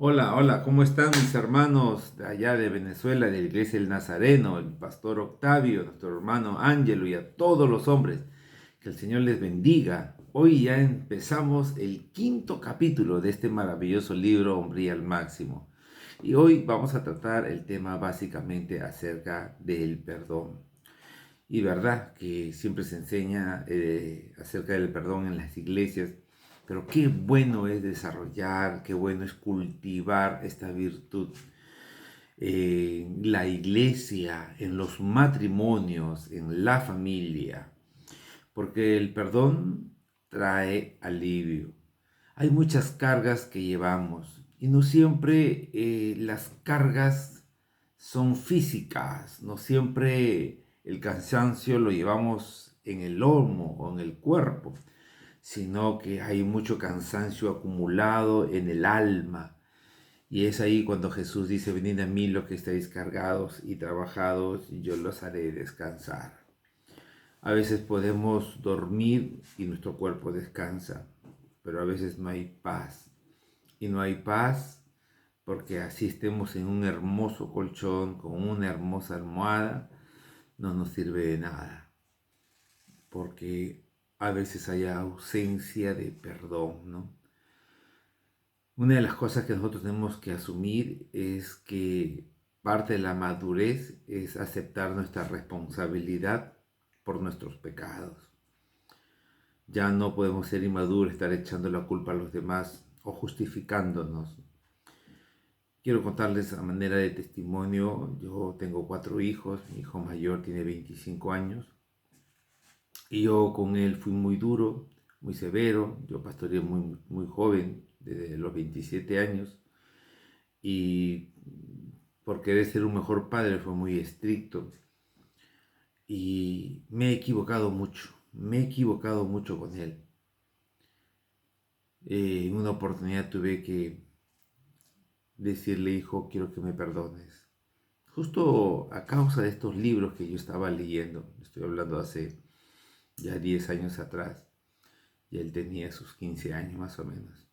Hola, hola, ¿cómo están mis hermanos de allá de Venezuela, de la Iglesia del Nazareno, el pastor Octavio, nuestro hermano Ángelo y a todos los hombres? Que el Señor les bendiga. Hoy ya empezamos el quinto capítulo de este maravilloso libro Hombría al Máximo. Y hoy vamos a tratar el tema básicamente acerca del perdón. Y verdad que siempre se enseña acerca del perdón en las iglesias, pero qué bueno es desarrollar, qué bueno es cultivar esta virtud en la iglesia, en los matrimonios, en la familia, porque el perdón trae alivio. Hay muchas cargas que llevamos y no siempre las cargas son físicas, no siempre el cansancio lo llevamos en el lomo o en el cuerpo, sino que hay mucho cansancio acumulado en el alma. Y es ahí cuando Jesús dice, venid a mí los que estáis cargados y trabajados, y yo los haré descansar. A veces podemos dormir y nuestro cuerpo descansa, pero a veces no hay paz. Y no hay paz porque así estemos en un hermoso colchón, con una hermosa almohada, no nos sirve de nada. Porque a veces hay ausencia de perdón, ¿no? Una de las cosas que nosotros tenemos que asumir es que parte de la madurez es aceptar nuestra responsabilidad por nuestros pecados. Ya no podemos ser inmaduros, estar echando la culpa a los demás o justificándonos. Quiero contarles a manera de testimonio, yo tengo 4 hijos, mi hijo mayor tiene 25 años y yo con él fui muy duro, muy severo, yo pastoreé muy joven, desde los 27 años y por querer ser un mejor padre fue muy estricto y me he equivocado mucho con él. En una oportunidad tuve que decirle, hijo, quiero que me perdones. Justo a causa de estos libros que yo estaba leyendo, estoy hablando hace ya 10 años atrás, y él tenía sus 15 años más o menos.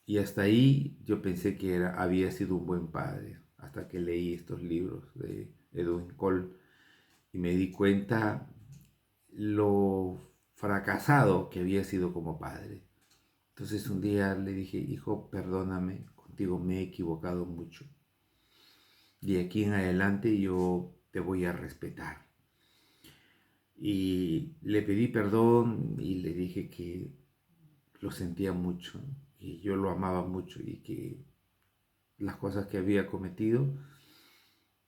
Y hasta ahí yo pensé que había sido un buen padre, hasta que leí estos libros de Edwin Cole y me di cuenta lo fracasado que había sido como padre. Entonces un día le dije, hijo, perdóname, contigo me he equivocado mucho. De aquí en adelante yo te voy a respetar. Y le pedí perdón y le dije que lo sentía mucho y yo lo amaba mucho y que las cosas que había cometido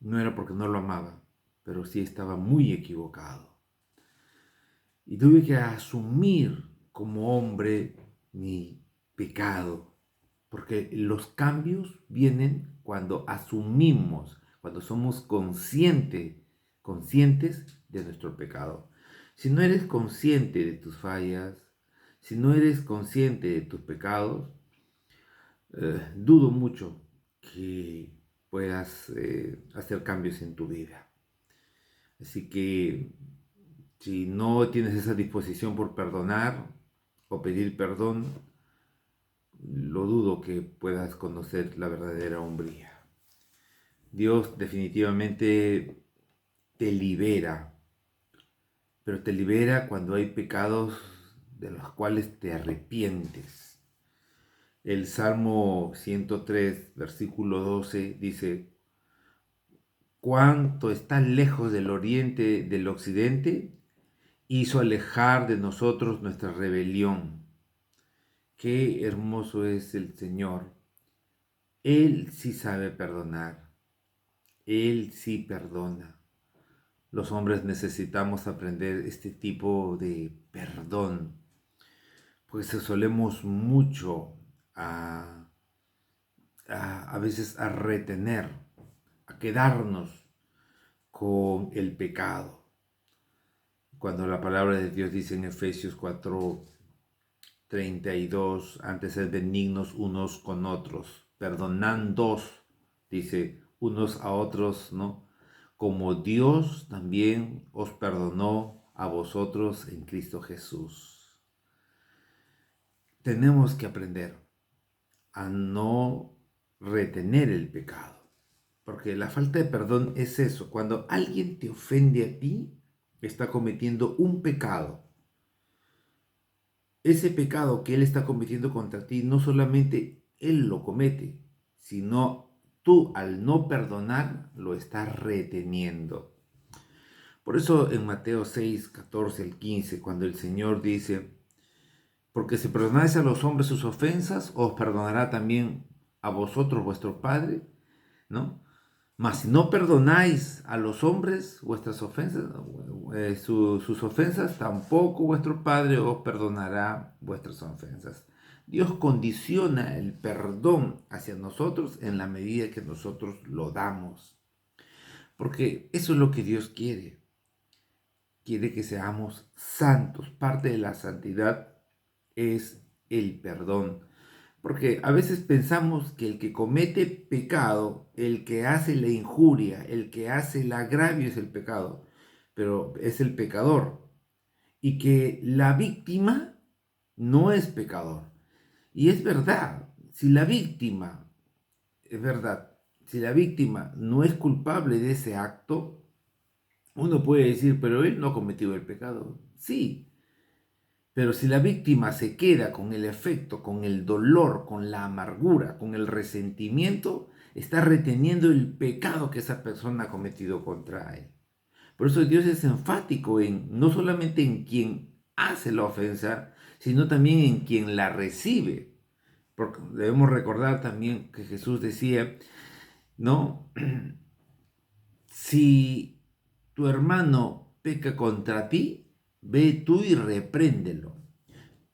no era porque no lo amaba, pero sí estaba muy equivocado. Y tuve que asumir como hombre mi pecado, porque los cambios vienen cuando asumimos, cuando somos conscientes de nuestro pecado. Si no eres consciente de tus fallas, si no eres consciente de tus pecados, dudo mucho que puedas hacer cambios en tu vida. Así que si no tienes esa disposición por perdonar o pedir perdón, lo dudo que puedas conocer la verdadera hombría. Dios definitivamente te libera, pero te libera cuando hay pecados de los cuales te arrepientes. El Salmo 103, versículo 12 dice, cuánto está lejos del oriente del occidente, hizo alejar de nosotros nuestra rebelión. Qué hermoso es el Señor. Él sí sabe perdonar. Él sí perdona. Los hombres necesitamos aprender este tipo de perdón, pues solemos mucho a veces a retener, a quedarnos con el pecado. Cuando la palabra de Dios dice en Efesios 4:32, antes sed benignos unos con otros, perdonándoos, dice, unos a otros, ¿no? Como Dios también os perdonó a vosotros en Cristo Jesús. Tenemos que aprender a no retener el pecado. Porque la falta de perdón es eso. Cuando alguien te ofende a ti, está cometiendo un pecado. Ese pecado que él está cometiendo contra ti, no solamente él lo comete, sino tú al no perdonar lo estás reteniendo. Por eso en Mateo 6, 14 al 15, cuando el Señor dice, porque si perdonáis a los hombres sus ofensas, os perdonará también a vosotros vuestro Padre, ¿no? Mas si no perdonáis a los hombres vuestras ofensas, sus ofensas, tampoco vuestro Padre os perdonará vuestras ofensas. Dios condiciona el perdón hacia nosotros en la medida que nosotros lo damos. Porque eso es lo que Dios quiere. Quiere que seamos santos. Parte de la santidad es el perdón. Porque a veces pensamos que el que comete pecado, el que hace la injuria, el que hace el agravio es el pecado, pero es el pecador. Y que la víctima no es pecador. Y es verdad, si la víctima, es verdad, si la víctima no es culpable de ese acto, uno puede decir, pero él no ha cometido el pecado. Sí, pero si la víctima se queda con el efecto, con el dolor, con la amargura, con el resentimiento, está reteniendo el pecado que esa persona ha cometido contra él. Por eso Dios es enfático en no solamente en quien hace la ofensa, sino también en quien la recibe. Porque debemos recordar también que Jesús decía, ¿no? Si tu hermano peca contra ti, ve tú y repréndelo.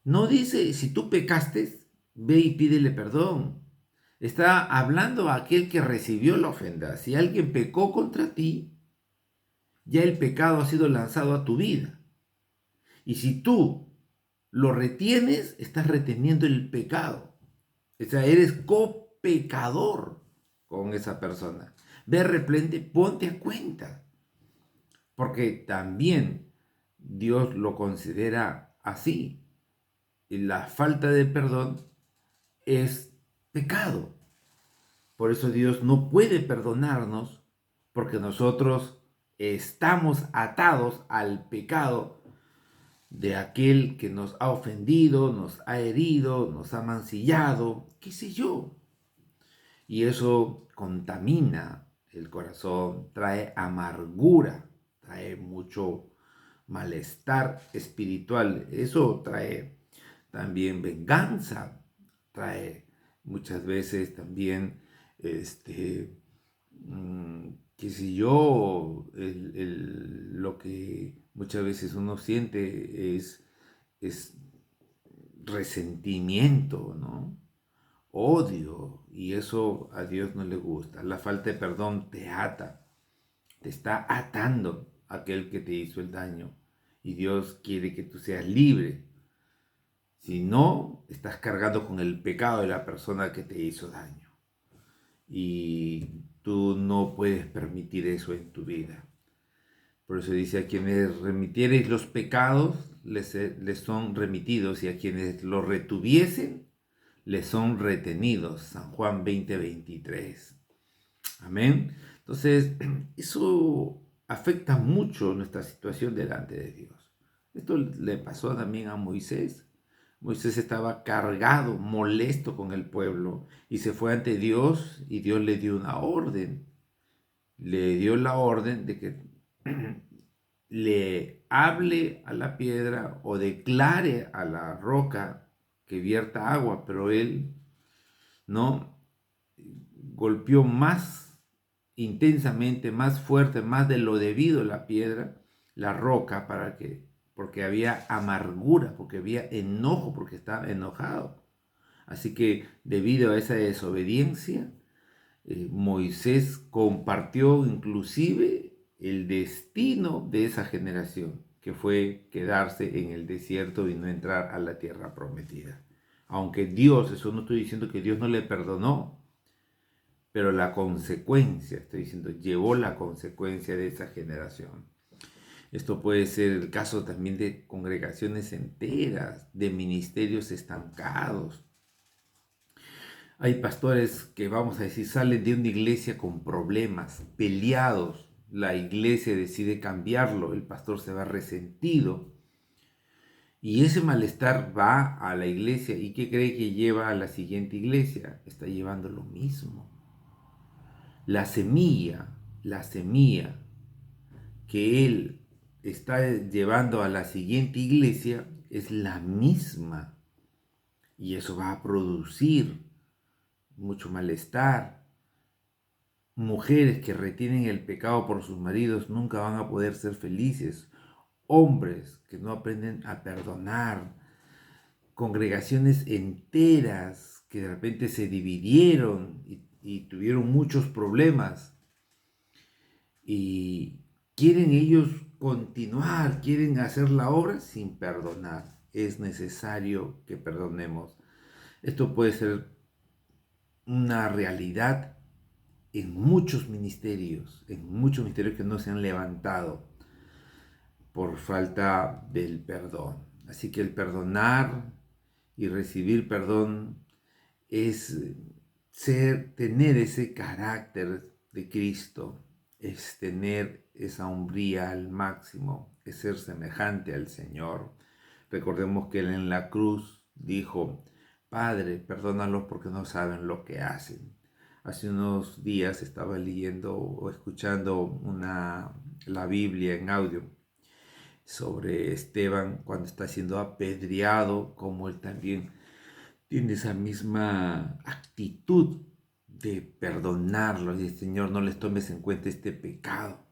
No dice, si tú pecaste, ve y pídele perdón. Está hablando a aquel que recibió la ofensa. Si alguien pecó contra ti, ya el pecado ha sido lanzado a tu vida. Y si tú lo retienes, estás reteniendo el pecado. O sea, eres copecador con esa persona. Ve, replente, ponte a cuenta. Porque también Dios lo considera así. Y la falta de perdón es pecado. Por eso Dios no puede perdonarnos porque nosotros estamos atados al pecado de aquel que nos ha ofendido, nos ha herido, nos ha mancillado, qué sé yo. Y eso contamina el corazón, trae amargura, trae mucho malestar espiritual. Eso trae también venganza, trae muchas veces también, qué sé yo, lo que muchas veces uno siente es resentimiento, ¿no? Odio, y eso a Dios no le gusta. La falta de perdón te ata, te está atando a aquel que te hizo el daño, y Dios quiere que tú seas libre. Si no, estás cargando con el pecado de la persona que te hizo daño. Y tú no puedes permitir eso en tu vida. Por eso dice, a quienes remitiereis los pecados, les son remitidos, y a quienes los retuviesen, les son retenidos. San Juan 20:23. Amén. Entonces, eso afecta mucho nuestra situación delante de Dios. Esto le pasó también a Moisés. Moisés estaba cargado, molesto con el pueblo, y se fue ante Dios, y Dios le dio una orden. Le dio la orden de que le hable a la piedra o declare a la roca que vierta agua, pero él no golpeó más intensamente, más fuerte, más de lo debido la piedra, la roca, porque había amargura, porque había enojo, porque estaba enojado. Así que debido a esa desobediencia, Moisés compartió inclusive el destino de esa generación, que fue quedarse en el desierto y no entrar a la tierra prometida. Aunque Dios, eso no estoy diciendo que Dios no le perdonó, pero la consecuencia, estoy diciendo, llevó la consecuencia de esa generación. Esto puede ser el caso también de congregaciones enteras, de ministerios estancados. Hay pastores que, vamos a decir, salen de una iglesia con problemas, peleados. La iglesia decide cambiarlo, el pastor se va resentido. Y ese malestar va a la iglesia. ¿Y qué cree que lleva a la siguiente iglesia? Está llevando lo mismo. La semilla que él está llevando a la siguiente iglesia es la misma. Y eso va a producir mucho malestar. Mujeres que retienen el pecado por sus maridos nunca van a poder ser felices. Hombres que no aprenden a perdonar. Congregaciones enteras que de repente se dividieron y tuvieron muchos problemas. Y quieren ellos continuar, quieren hacer la obra sin perdonar. Es necesario que perdonemos. Esto puede ser una realidad en muchos ministerios que no se han levantado por falta del perdón. Así que el perdonar y recibir perdón es tener ese carácter de Cristo, es tener esa hombría al máximo, es ser semejante al Señor. Recordemos que Él en la cruz dijo: Padre, perdónalos porque no saben lo que hacen. Hace unos días estaba leyendo o escuchando la Biblia en audio sobre Esteban cuando está siendo apedreado, como él también tiene esa misma actitud de perdonarlos y Señor, no les tomes en cuenta este pecado.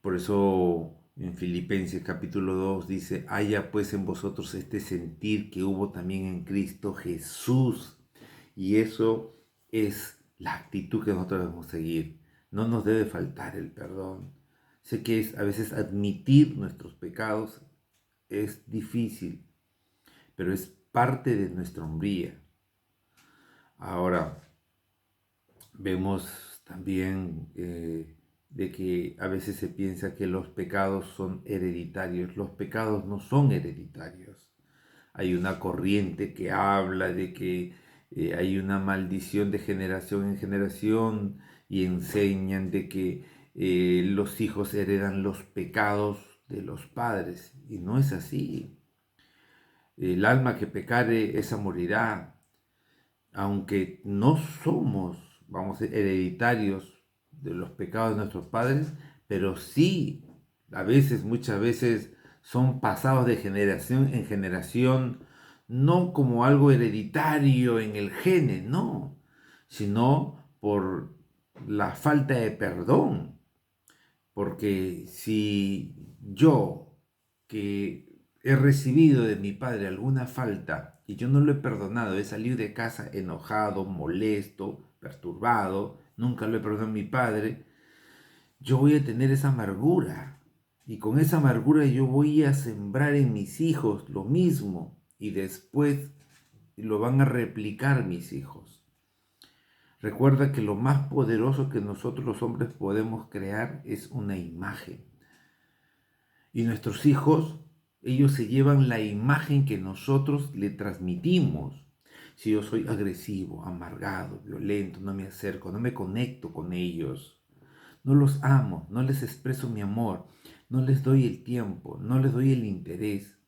Por eso en Filipenses capítulo 2 dice: haya pues en vosotros este sentir que hubo también en Cristo Jesús. Y eso es la actitud que nosotros debemos seguir. No nos debe faltar el perdón. Sé que a veces admitir nuestros pecados es difícil, pero es parte de nuestra hombría. Ahora, vemos también de que a veces se piensa que los pecados son hereditarios. Los pecados no son hereditarios. Hay una corriente que habla de que hay una maldición de generación en generación y enseñan de que los hijos heredan los pecados de los padres. Y no es así. El alma que pecare, esa morirá. Aunque no somos, vamos a decir, hereditarios de los pecados de nuestros padres, pero sí, muchas veces son pasados de generación en generación, no como algo hereditario en el gene, no, sino por la falta de perdón. Porque si yo, que he recibido de mi padre alguna falta y yo no lo he perdonado, he salido de casa enojado, molesto, perturbado, nunca lo he perdonado a mi padre, yo voy a tener esa amargura. Y con esa amargura yo voy a sembrar en mis hijos lo mismo y después lo van a replicar mis hijos. Recuerda que lo más poderoso que nosotros los hombres podemos crear es una imagen. Y nuestros hijos, ellos se llevan la imagen que nosotros le transmitimos. Si yo soy agresivo, amargado, violento, no me acerco, no me conecto con ellos, no los amo, no les expreso mi amor, no les doy el tiempo, no les doy el interés.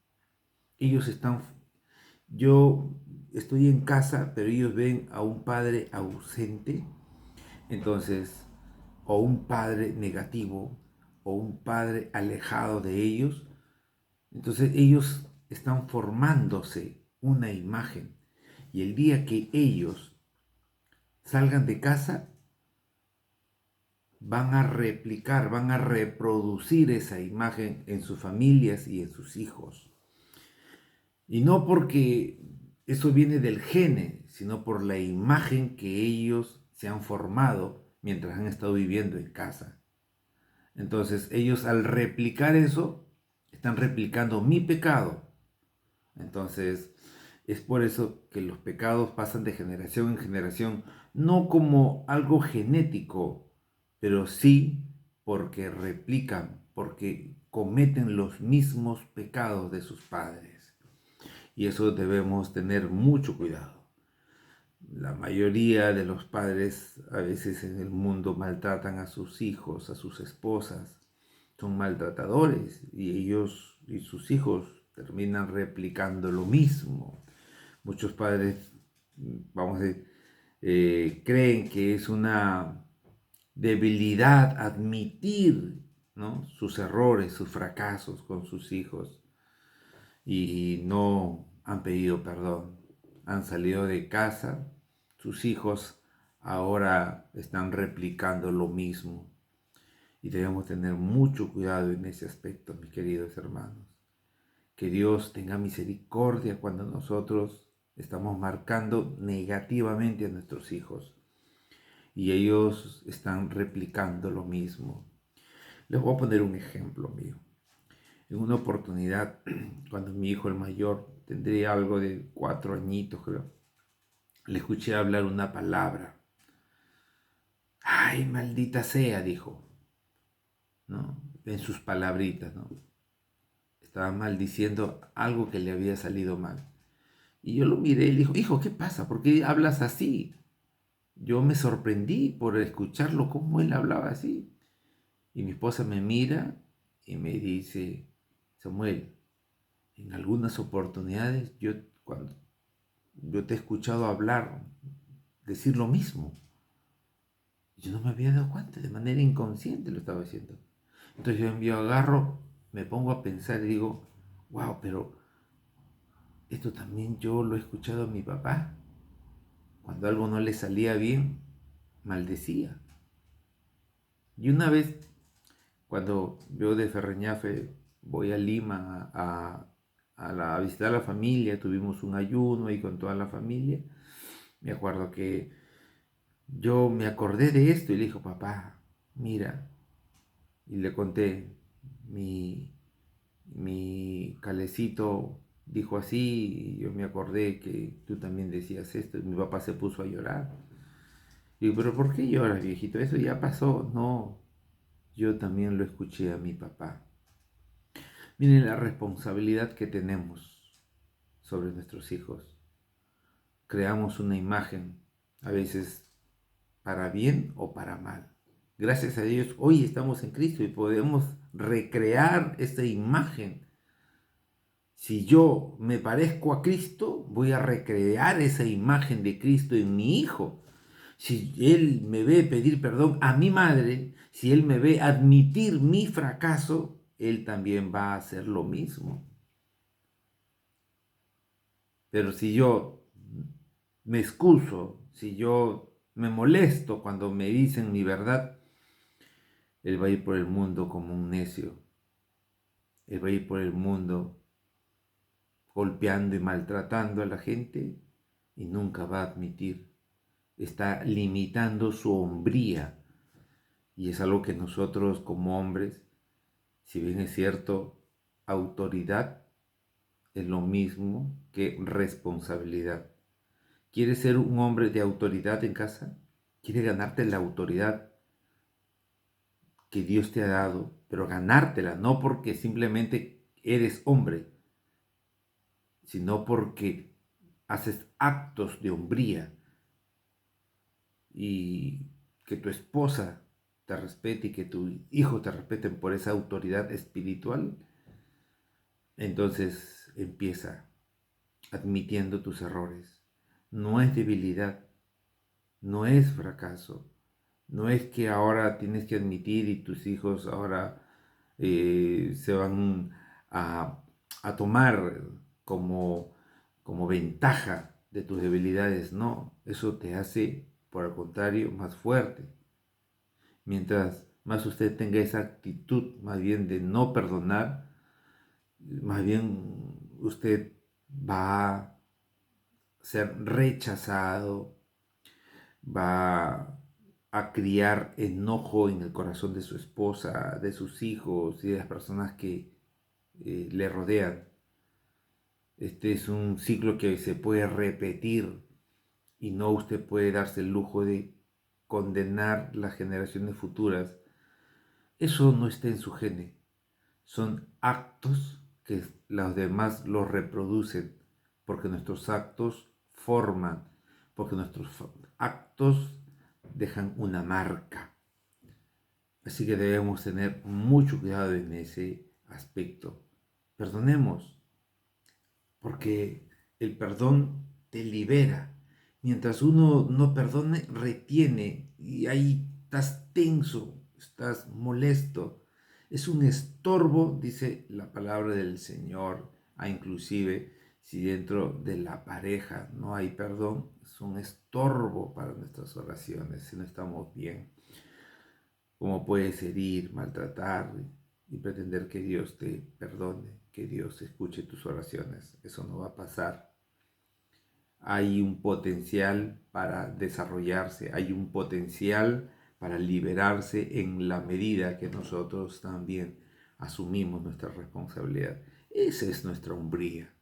Yo estoy en casa, pero ellos ven a un padre ausente, entonces, o un padre negativo, o un padre alejado de ellos. Entonces ellos están formándose una imagen y el día que ellos salgan de casa van a replicar, van a reproducir esa imagen en sus familias y en sus hijos. Y no porque eso viene del gene, sino por la imagen que ellos se han formado mientras han estado viviendo en casa. Entonces ellos al replicar eso, están replicando mi pecado. Entonces es por eso que los pecados pasan de generación en generación, no como algo genético, pero sí porque replican, porque cometen los mismos pecados de sus padres. Y eso debemos tener mucho cuidado. La mayoría de los padres a veces en el mundo maltratan a sus hijos, a sus esposas, son maltratadores y ellos y sus hijos terminan replicando lo mismo. Muchos padres, vamos a decir, creen que es una debilidad admitir, ¿no?, sus errores, sus fracasos con sus hijos y no han pedido perdón. Han salido de casa, sus hijos ahora están replicando lo mismo. Y debemos tener mucho cuidado en ese aspecto, mis queridos hermanos. Que Dios tenga misericordia cuando nosotros estamos marcando negativamente a nuestros hijos y ellos están replicando lo mismo. Les voy a poner un ejemplo mío. En una oportunidad, cuando mi hijo el mayor tendría algo de 4 añitos, creo, le escuché hablar una palabra. ¡Ay, maldita sea!, dijo, ¿no? En sus palabritas, ¿no? Estaba maldiciendo algo que le había salido mal. Y yo lo miré y le dijo, hijo, ¿qué pasa? ¿Por qué hablas así? Yo me sorprendí por escucharlo cómo él hablaba así. Y mi esposa me mira y me dice, Samuel, en algunas oportunidades cuando yo te he escuchado hablar, decir lo mismo. Yo no me había dado cuenta, de manera inconsciente lo estaba haciendo. Entonces yo agarro, me pongo a pensar y digo, wow, pero esto también yo lo he escuchado a mi papá. Cuando algo no le salía bien, maldecía. Y una vez, cuando yo de Ferreñafe voy a Lima a visitar a la familia, tuvimos un ayuno ahí con toda la familia, me acuerdo que yo me acordé de esto y le dijo, papá, mira, y le conté, mi Calecito dijo así, y yo me acordé que tú también decías esto, y mi papá se puso a llorar. Digo, pero ¿por qué lloras, viejito? Eso ya pasó. No, yo también lo escuché a mi papá. Miren la responsabilidad que tenemos sobre nuestros hijos. Creamos una imagen, a veces para bien o para mal. Gracias a Dios, hoy estamos en Cristo y podemos recrear esta imagen. Si yo me parezco a Cristo, voy a recrear esa imagen de Cristo en mi hijo. Si él me ve pedir perdón a mi madre, si él me ve admitir mi fracaso, él también va a hacer lo mismo. Pero si yo me excuso, si yo me molesto cuando me dicen mi verdad, él va a ir por el mundo como un necio. Él va a ir por el mundo golpeando y maltratando a la gente y nunca va a admitir. Está limitando su hombría. Y es algo que nosotros como hombres, si bien es cierto, autoridad es lo mismo que responsabilidad. ¿Quieres ser un hombre de autoridad en casa? ¿Quieres ganarte la autoridad que Dios te ha dado? Pero ganártela, no porque simplemente eres hombre, sino porque haces actos de hombría y que tu esposa te respete y que tu hijo te respeten por esa autoridad espiritual. Entonces empieza admitiendo tus errores. No es debilidad, no es fracaso, no es que ahora tienes que admitir y tus hijos ahora se van a, a tomar como, como ventaja de tus debilidades. No, eso te hace, por el contrario, más fuerte. Mientras más usted tenga esa actitud más bien de no perdonar, más bien usted va a ser rechazado, va a criar enojo en el corazón de su esposa, de sus hijos y de las personas que le rodean. Este es un ciclo que se puede repetir y no usted puede darse el lujo de condenar las generaciones futuras. Eso no está en su gene. Son actos que los demás los reproducen, porque nuestros actos forman, porque nuestros actos dejan una marca. Así que debemos tener mucho cuidado en ese aspecto. Perdonemos, porque el perdón te libera. Mientras uno no perdone, retiene y ahí estás tenso, estás molesto. Es un estorbo, dice la palabra del Señor, inclusive si dentro de la pareja no hay perdón, es un estorbo para nuestras oraciones si no estamos bien. ¿Cómo puedes herir, maltratar y pretender que Dios te perdone, que Dios escuche tus oraciones? Eso no va a pasar. Hay un potencial para desarrollarse, hay un potencial para liberarse en la medida que nosotros también asumimos nuestra responsabilidad. Esa es nuestra hombría.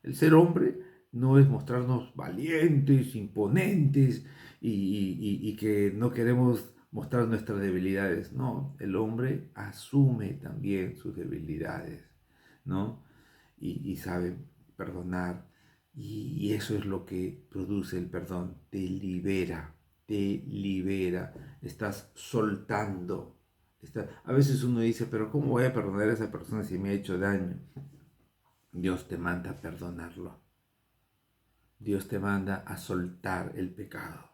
El ser hombre no es mostrarnos valientes, imponentes y que no queremos mostrar nuestras debilidades. No, el hombre asume también sus debilidades, ¿no? Y sabe perdonar. Y eso es lo que produce el perdón. Te libera, te libera. Estás soltando. A veces uno dice, pero ¿cómo voy a perdonar a esa persona si me ha hecho daño? Dios te manda a perdonarlo. Dios te manda a soltar el pecado.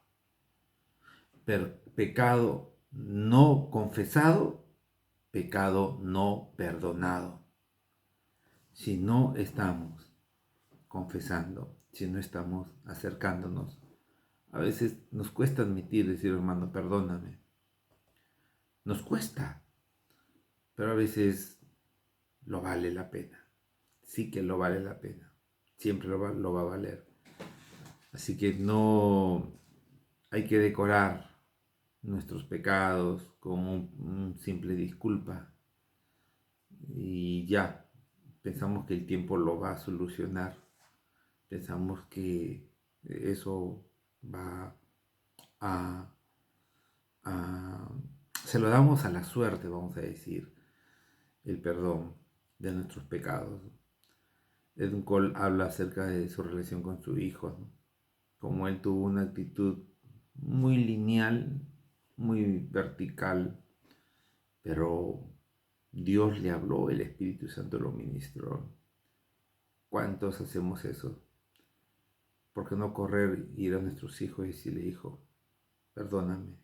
Pecado no confesado, pecado no perdonado. Si no estamos confesando, si no estamos acercándonos, a veces nos cuesta admitir, decir, hermano, perdóname. Nos cuesta, pero a veces lo vale la pena. Sí que lo vale la pena. Siempre lo va a valer. Así que no hay que decorar nuestros pecados con un simple disculpa y ya, pensamos que el tiempo lo va a solucionar, pensamos que eso va a, a se lo damos a la suerte, vamos a decir, el perdón de nuestros pecados. Edmund Cole habla acerca de su relación con su hijo, ¿no? Como él tuvo una actitud muy lineal, muy vertical, pero Dios le habló, el Espíritu Santo lo ministró. ¿Cuántos hacemos eso? ¿Por qué no correr, ir a nuestros hijos y decirle, hijo, perdóname?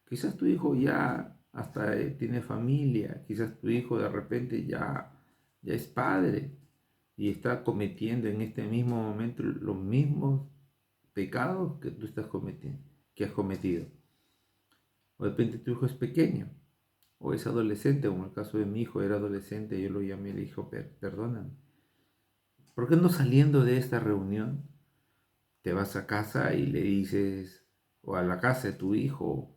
Quizás tu hijo ya hasta tiene familia, quizás tu hijo de repente ya es padre y está cometiendo en este mismo momento los mismos pecados que tú estás cometiendo, que has cometido. O de repente tu hijo es pequeño o es adolescente, como el caso de mi hijo era adolescente, yo lo llamé y le dije, perdóname. ¿Por qué no saliendo de esta reunión te vas a casa y le dices, o a la casa de tu hijo,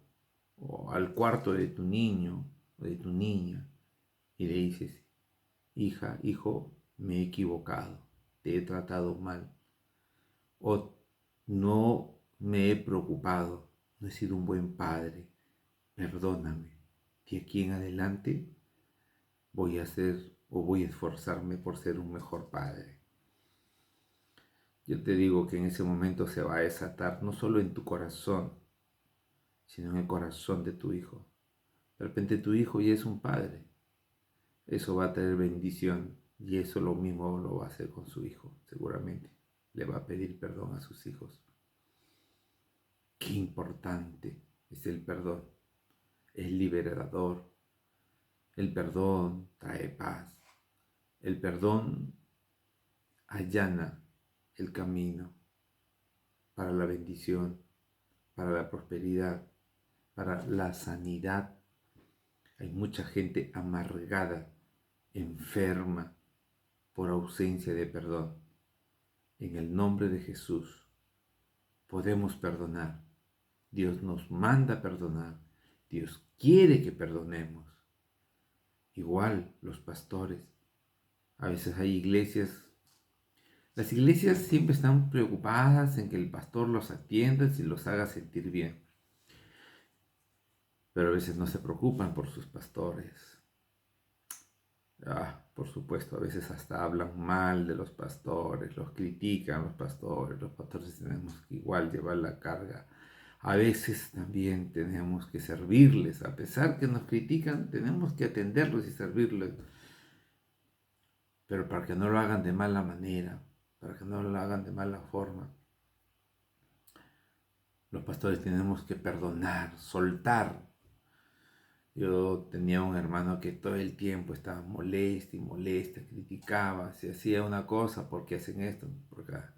o al cuarto de tu niño o de tu niña, y le dices, hija, hijo, me he equivocado, te he tratado mal, o no me he preocupado, no he sido un buen padre, perdóname, de aquí en adelante voy a ser o voy a esforzarme por ser un mejor padre. Yo te digo que en ese momento se va a desatar no solo en tu corazón, sino en el corazón de tu hijo. De repente tu hijo ya es un padre. Eso va a tener bendición y eso lo mismo lo va a hacer con su hijo, seguramente. Le va a pedir perdón a sus hijos. Qué importante es el perdón. Es liberador. El perdón trae paz. El perdón allana el camino para la bendición, para la prosperidad, para la sanidad. Hay mucha gente amargada, enferma, por ausencia de perdón. En el nombre de Jesús podemos perdonar. Dios nos manda a perdonar. Dios quiere que perdonemos. Igual los pastores. A veces hay iglesias. Las iglesias siempre están preocupadas en que el pastor los atienda y los haga sentir bien. Pero a veces no se preocupan por sus pastores. Por supuesto, a veces hasta hablan mal de los pastores, los critican los pastores tenemos que igual llevar la carga. A veces también tenemos que servirles, a pesar que nos critican, tenemos que atenderlos y servirles, pero para que no lo hagan de mala manera, para que no lo hagan de mala forma. Los pastores tenemos que perdonar, soltar. Yo tenía un hermano que todo el tiempo estaba molesto y molesta, criticaba, si hacía una cosa, ¿por qué hacen esto? Por acá.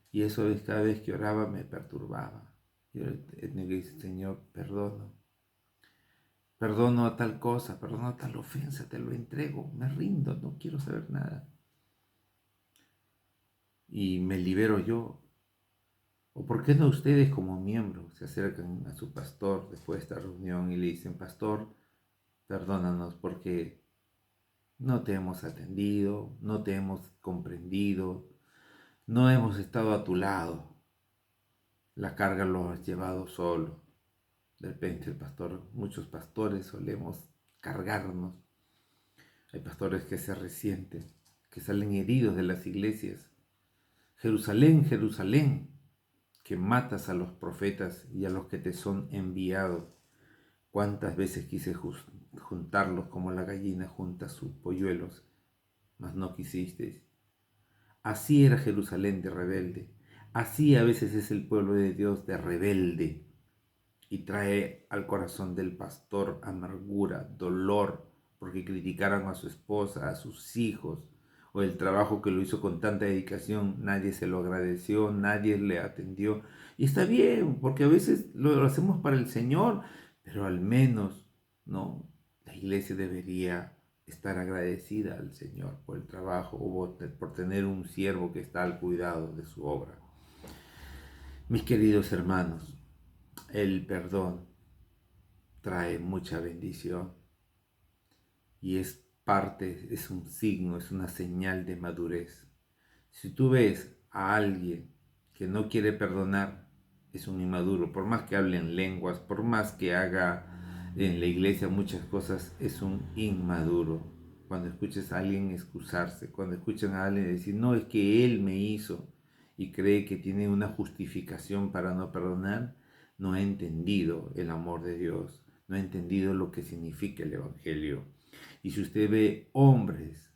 Y eso cada vez que oraba me perturbaba. Yo tenía que decir, Señor, perdono a tal cosa, perdono a tal ofensa, te lo entrego, me rindo, no quiero saber nada. Y me libero yo. ¿O por qué no ustedes como miembros se acercan a su pastor después de esta reunión y le dicen, pastor, perdónanos porque no te hemos atendido, no te hemos comprendido, no hemos estado a tu lado. La carga lo has llevado solo. De repente muchos pastores solemos cargarnos. Hay pastores que se resienten, que salen heridos de las iglesias. Jerusalén, Jerusalén, que matas a los profetas y a los que te son enviados. Cuántas veces quise juntarlos como la gallina junta sus polluelos, mas no quisisteis. Así era Jerusalén de rebelde. Así a veces es el pueblo de Dios de rebelde y trae al corazón del pastor amargura, dolor, porque criticaron a su esposa, a sus hijos, o el trabajo que lo hizo con tanta dedicación, nadie se lo agradeció, nadie le atendió. Y está bien, porque a veces lo hacemos para el Señor, pero al menos, ¿no? La iglesia debería estar agradecida al Señor por el trabajo o por tener un siervo que está al cuidado de su obra. Mis queridos hermanos, el perdón trae mucha bendición y es parte, es un signo, es una señal de madurez. Si tú ves a alguien que no quiere perdonar, es un inmaduro, por más que hable en lenguas, por más que haga en la iglesia muchas cosas, es un inmaduro. Cuando escuches a alguien excusarse, cuando escuchan a alguien decir, no, es que él me hizo y cree que tiene una justificación para no perdonar, no ha entendido el amor de Dios, no ha entendido lo que significa el Evangelio. Y si usted ve hombres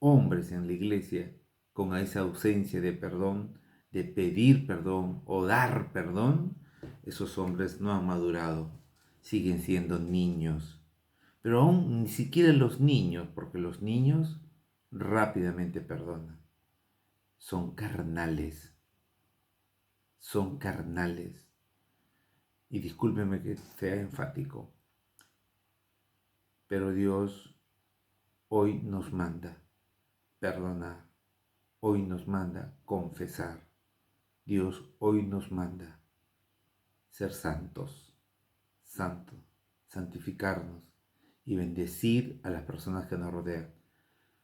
en la iglesia con esa ausencia de perdón, de pedir perdón o dar perdón, esos hombres no han madurado, siguen siendo niños. Pero aún ni siquiera los niños, porque los niños rápidamente perdonan. Son carnales, son carnales. Y discúlpeme que sea enfático, pero Dios hoy nos manda perdonar. Hoy nos manda confesar. Dios hoy nos manda ser santos, santos, santificarnos y bendecir a las personas que nos rodean.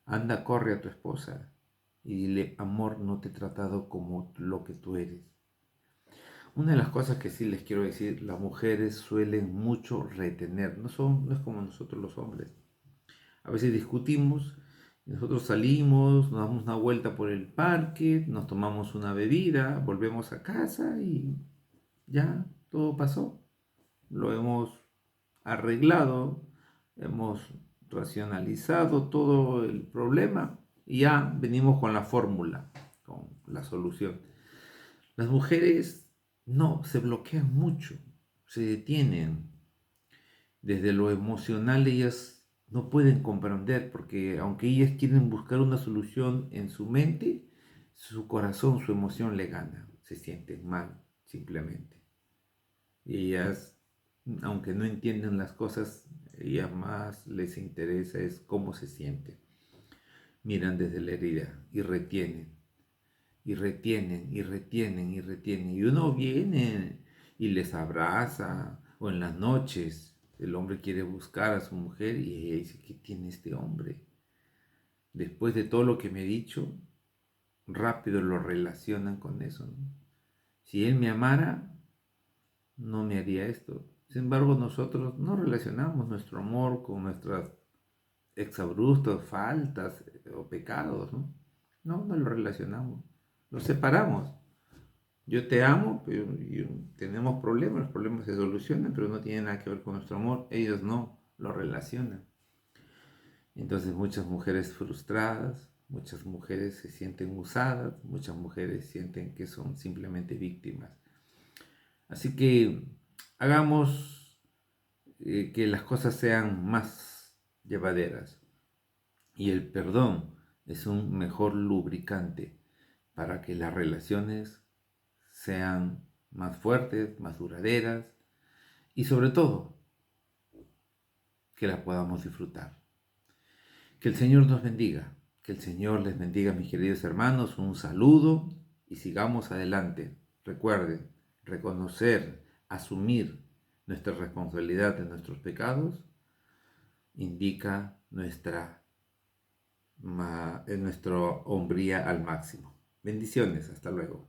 Anda, corre a tu esposa y dile, amor, no te he tratado como lo que tú eres. Una de las cosas que sí les quiero decir, las mujeres suelen mucho retener, no es como nosotros los hombres. A veces discutimos, nosotros salimos, nos damos una vuelta por el parque, nos tomamos una bebida, volvemos a casa y ya todo pasó. Lo hemos arreglado, hemos racionalizado todo el problema y ya venimos con la fórmula, con la solución. Las mujeres no, se bloquean mucho, se detienen. Desde lo emocional ellas no pueden comprender porque aunque ellas quieren buscar una solución en su mente, su corazón, su emoción le gana, se sienten mal simplemente. Y ellas, aunque no entienden las cosas, ellas más les interesa es cómo se sienten. Miran desde la herida y retienen, y retienen, y retienen, y retienen. Y uno viene y les abraza, o en las noches el hombre quiere buscar a su mujer y ella dice, ¿qué tiene este hombre? Después de todo lo que me he dicho, rápido lo relacionan con eso, ¿no? Si él me amara, no me haría esto. Sin embargo, nosotros no relacionamos nuestro amor con nuestras exabruptos, faltas o pecados, ¿no? No lo relacionamos, lo separamos. Yo te amo, pero tenemos problemas, los problemas se solucionan, pero no tienen nada que ver con nuestro amor. Ellos no lo relacionan. Entonces muchas mujeres frustradas, muchas mujeres se sienten usadas, muchas mujeres sienten que son simplemente víctimas. Así que hagamos que las cosas sean más llevaderas. Y el perdón es un mejor lubricante para que las relaciones sean más fuertes, más duraderas y sobre todo que las podamos disfrutar. Que el Señor nos bendiga, que el Señor les bendiga, mis queridos hermanos. Un saludo y sigamos adelante. Recuerden, reconocer, asumir nuestra responsabilidad de nuestros pecados indica nuestra hombría al máximo. Bendiciones, hasta luego.